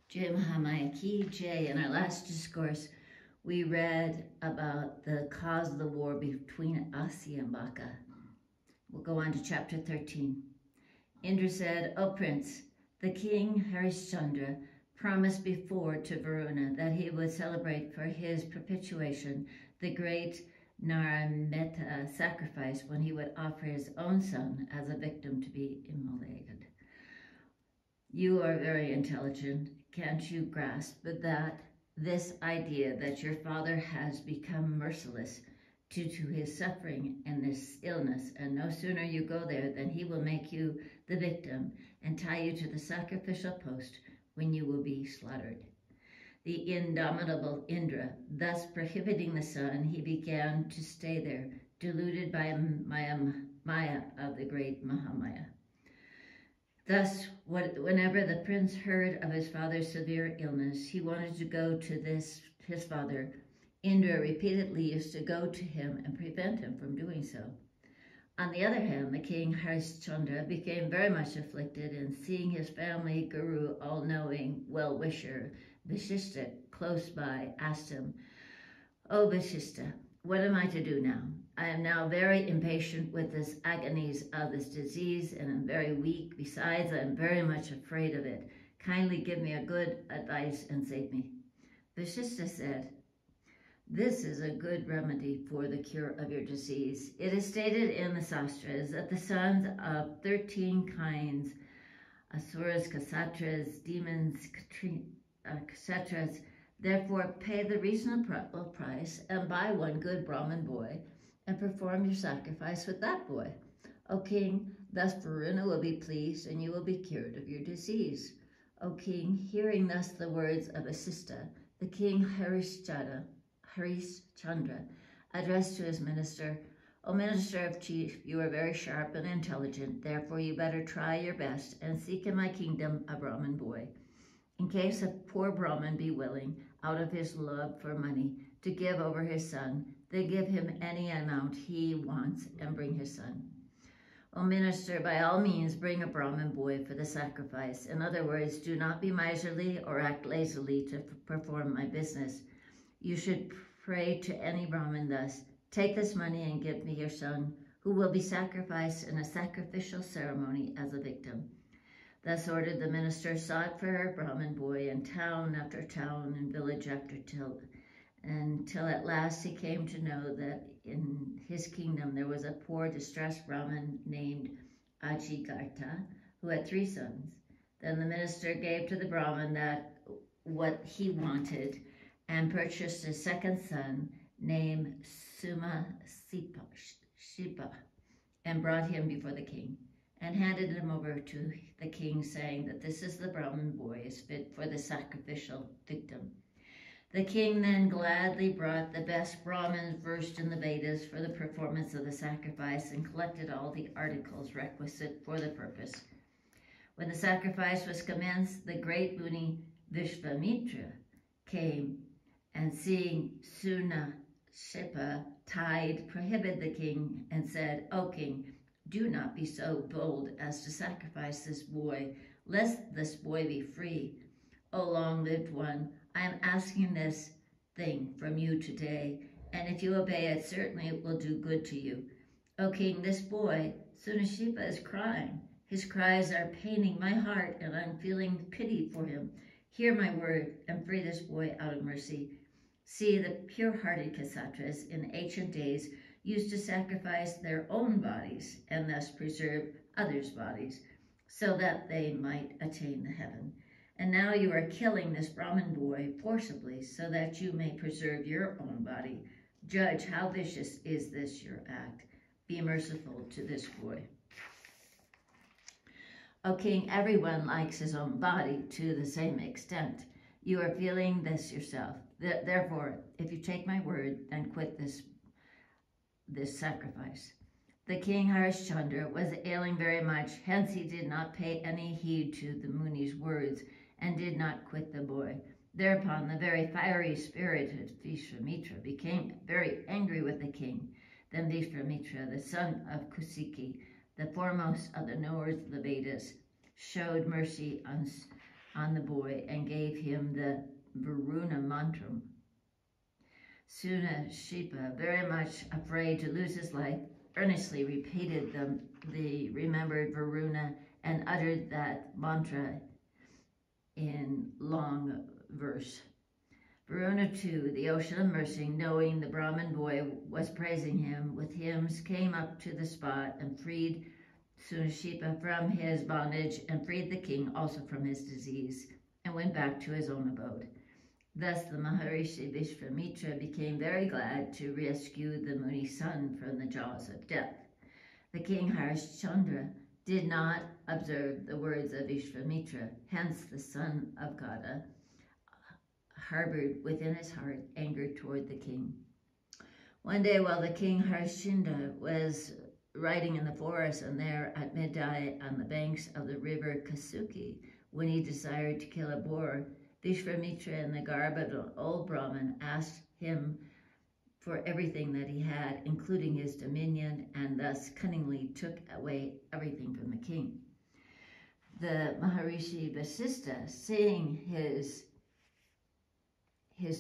Jai Mahamaya Ki Jai. In our last discourse, we read about the cause of the war between Asi and Baka. We'll go on to chapter 13. Indra said, "O Prince, the king Harishchandra promised before to Varuna that he would celebrate for his perpetuation the great Narameta sacrifice when he would offer his own son as a victim to be immolated. You are very intelligent. Can't you grasp that this idea that your father has become merciless due to his suffering and this illness, and no sooner you go there than he will make you the victim and tie you to the sacrificial post when you will be slaughtered?" The indomitable Indra, thus prohibiting the sun, he began to stay there, deluded by Maya of the great Mahamaya. Thus, whenever the prince heard of his father's severe illness, he wanted to go to his father. Indra repeatedly used to go to him and prevent him from doing so. On the other hand, the king Harishchandra became very much afflicted, and seeing his family guru, all-knowing well-wisher, Vishishta, close by, asked him, "O Vishishta, what am I to do now? I am now very impatient with this agonies of this disease and am very weak. Besides, I am very much afraid of it. Kindly give me a good advice and save me." Vishishta said, "This is a good remedy for the cure of your disease. It is stated in the Sastras that the sons of 13 kinds, asuras, ksatras, demons, kshatras, therefore pay the reasonable price and buy one good Brahmin boy and perform your sacrifice with that boy. O king, thus Varuna will be pleased and you will be cured of your disease." O king, hearing thus the words of Vasistha, the king Harishchandra addressed to his minister, "O minister of chief, you are very sharp and intelligent, therefore you better try your best and seek in my kingdom a Brahmin boy. In case a poor Brahmin be willing, out of his love for money, to give over his son, then give him any amount he wants and bring his son. O minister, by all means bring a Brahmin boy for the sacrifice. In other words, do not be miserly or act lazily to perform my business. You should pray to any Brahmin thus, 'Take this money and give me your son, who will be sacrificed in a sacrificial ceremony as a victim.' Thus ordered, the minister sought for a Brahmin boy in town after town and village after until at last he came to know that in his kingdom there was a poor distressed Brahmin named Ajigartha who had 3 sons. Then the minister gave to the Brahmin what he wanted and purchased a second son named Suma Shipa and brought him before the king and handed him over to the king, saying that this is the Brahmin boy is fit for the sacrificial victim. The king then gladly brought the best Brahmins versed in the Vedas for the performance of the sacrifice and collected all the articles requisite for the purpose. When the sacrifice was commenced, the great Muni Vishvamitra came and seeing Suna Shipa tied, prohibited the king and said, "O king, do not be so bold as to sacrifice this boy, lest this boy be free. O long-lived one, I am asking this thing from you today, and if you obey it, certainly it will do good to you. O king, this boy, Sunashipa, is crying. His cries are paining my heart, and I'm feeling pity for him. Hear my word and free this boy out of mercy." See, the pure-hearted Ksatras in ancient days used to sacrifice their own bodies and thus preserve others' bodies so that they might attain the heaven. And now you are killing this Brahmin boy forcibly so that you may preserve your own body. Judge, how vicious is this your act? Be merciful to this boy. O king, everyone likes his own body to the same extent. You are feeling this yourself. Therefore, if you take my word, then quit this sacrifice. The king Harishchandra was ailing very much, hence he did not pay any heed to the Muni's words and did not quit the boy. Thereupon the very fiery spirited Vishvamitra became very angry with the king. Then Vishvamitra, the son of Kusiki, the foremost of the knowers of the Vedas, showed mercy on the boy and gave him the Varuna mantram. Sunashipa, very much afraid to lose his life, earnestly repeated the remembered Varuna and uttered that mantra in long verse. Varuna too, the ocean of mercy, knowing the Brahmin boy was praising him with hymns, came up to the spot and freed Sunashipa from his bondage and freed the king also from his disease and went back to his own abode. Thus the Maharishi Vishvamitra became very glad to rescue the Muni's son from the jaws of death. The king Harishchandra did not observe the words of Vishvamitra, hence the son of Gada harbored within his heart anger toward the king. One day while the king Harishchandra was riding in the forest and there at midday on the banks of the river Kasuki, when he desired to kill a boar, Vishvamitra in the garb of an old Brahmin asked him for everything that he had, including his dominion, and thus cunningly took away everything from the king. The Maharishi Vasistha, seeing his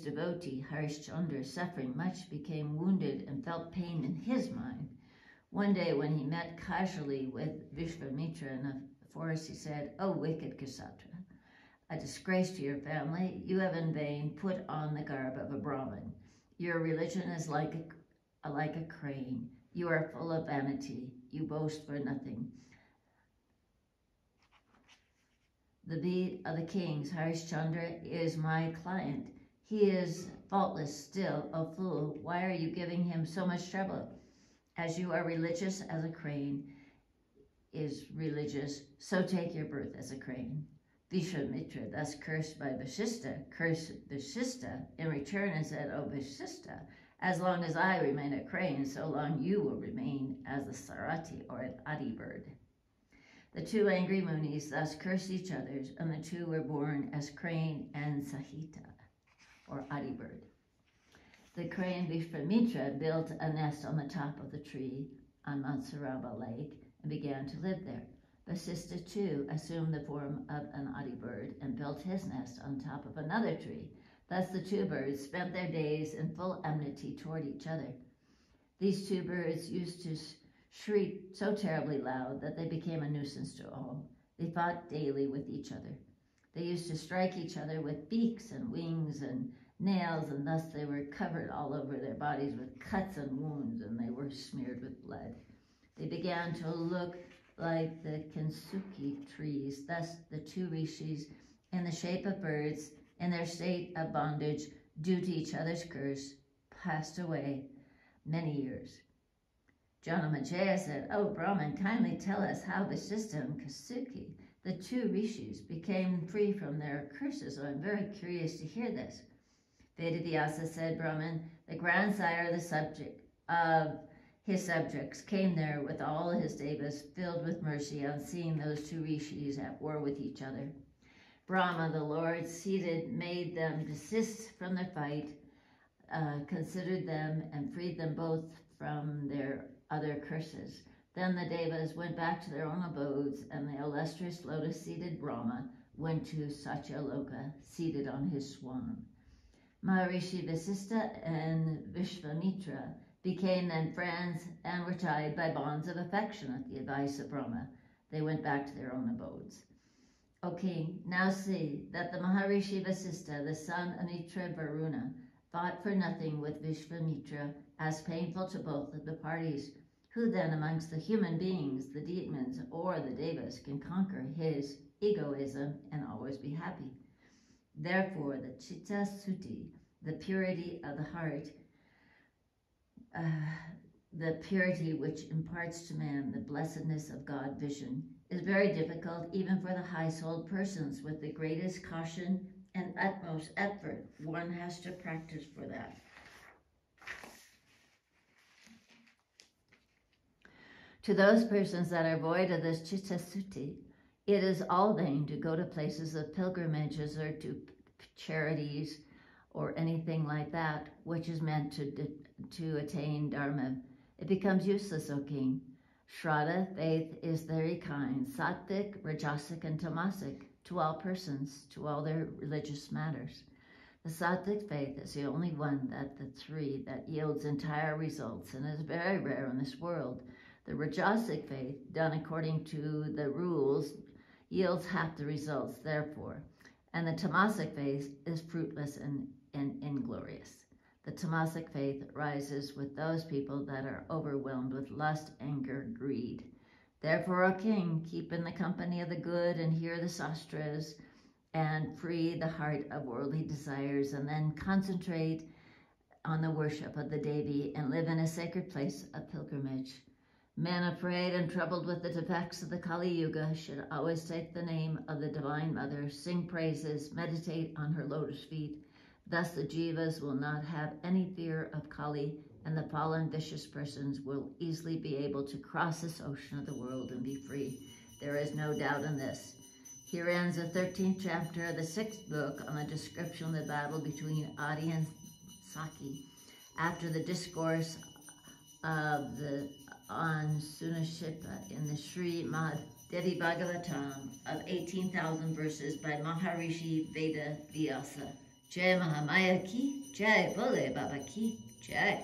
devotee Harishchandra suffering much, became wounded and felt pain in his mind. One day when he met casually with Vishvamitra in the forest, he said, "O wicked Kshatriya, a disgrace to your family, you have in vain put on the garb of a Brahmin. Your religion is like a crane. You are full of vanity. You boast for nothing. The beat of the kings, Harishchandra, is my client. He is faultless still, O fool. Why are you giving him so much trouble? As you are religious as a crane is religious, so take your birth as a crane." Vishvamitra, thus cursed by Vasistha, cursed Vasistha in return and said, "O Vasistha, as long as I remain a crane, so long you will remain as a sarati or an adi bird." The two angry munis thus cursed each other, and the two were born as crane and sahita, or adi bird. The crane Vishvamitra built a nest on the top of the tree on Mansaraba Lake and began to live there. Vasistha too assumed the form of an adi bird and built his nest on top of another tree. Thus the two birds spent their days in full enmity toward each other. These two birds used to shriek so terribly loud that they became a nuisance to all. They fought daily with each other. They used to strike each other with beaks and wings and nails, and thus they were covered all over their bodies with cuts and wounds, and they were smeared with blood. They began to look like the Kinsuki trees. Thus the two rishis, in the shape of birds, in their state of bondage, due to each other's curse, passed away many years. Janamajaya said, "O Brahman, kindly tell us how Vasistha and Kasuki, the two rishis, became free from their curses. I'm very curious to hear this." Vedavyasa said, "Brahman, the grandsire of his subjects came there with all his devas filled with mercy on seeing those two rishis at war with each other. Brahma, the Lord, seated, made them desist from their fight, considered them, and freed them both from their other curses. Then the devas went back to their own abodes, and the illustrious lotus-seated Brahma went to Satyaloka, seated on his swan. Maharishi Vasistha and Vishvamitra became then friends and were tied by bonds of affection at the advice of Brahma. They went back to their own abodes. O king, now see that the Maharishi Vasistha, the son of Mitra Varuna, fought for nothing with Vishvamitra, as painful to both of the parties. Who then amongst the human beings, the demons or the devas, can conquer his egoism and always be happy? Therefore, the chitta suti, the purity of the heart, the purity which imparts to man the blessedness of God vision, is very difficult even for the high-souled persons. With the greatest caution and utmost effort, one has to practice for that. To those persons that are void of this chitta suti, it is all vain to go to places of pilgrimages or to charities or anything like that, which is meant to attain dharma. It becomes useless, O king. Shraddha, faith, is very kind, sattvic, rajasic, and tamasic. to all persons, to all their religious matters. The Sattvic faith is the only one that the three that yields entire results and is very rare in this world. The Rajasic faith, done according to the rules, yields half the results, therefore. And the Tamasic faith is fruitless and inglorious. The Tamasic faith rises with those people that are overwhelmed with lust, anger, greed. Therefore, O king, keep in the company of the good and hear the sastras and free the heart of worldly desires, and then concentrate on the worship of the Devi and live in a sacred place of pilgrimage. Men afraid and troubled with the defects of the Kali Yuga should always take the name of the Divine Mother, sing praises, meditate on her lotus feet. Thus the jivas will not have any fear of Kali, and the fallen vicious persons will easily be able to cross this ocean of the world and be free. There is no doubt in this. Here ends the 13th chapter of the 6th book on the description of the battle between Adi and Saki. After the discourse on Sunashipa in the Srimad Devi Bhagavatam of 18,000 verses by Maharishi Veda Vyasa. Jai Mahamaya ki, Jai Bole Baba ki, Jai.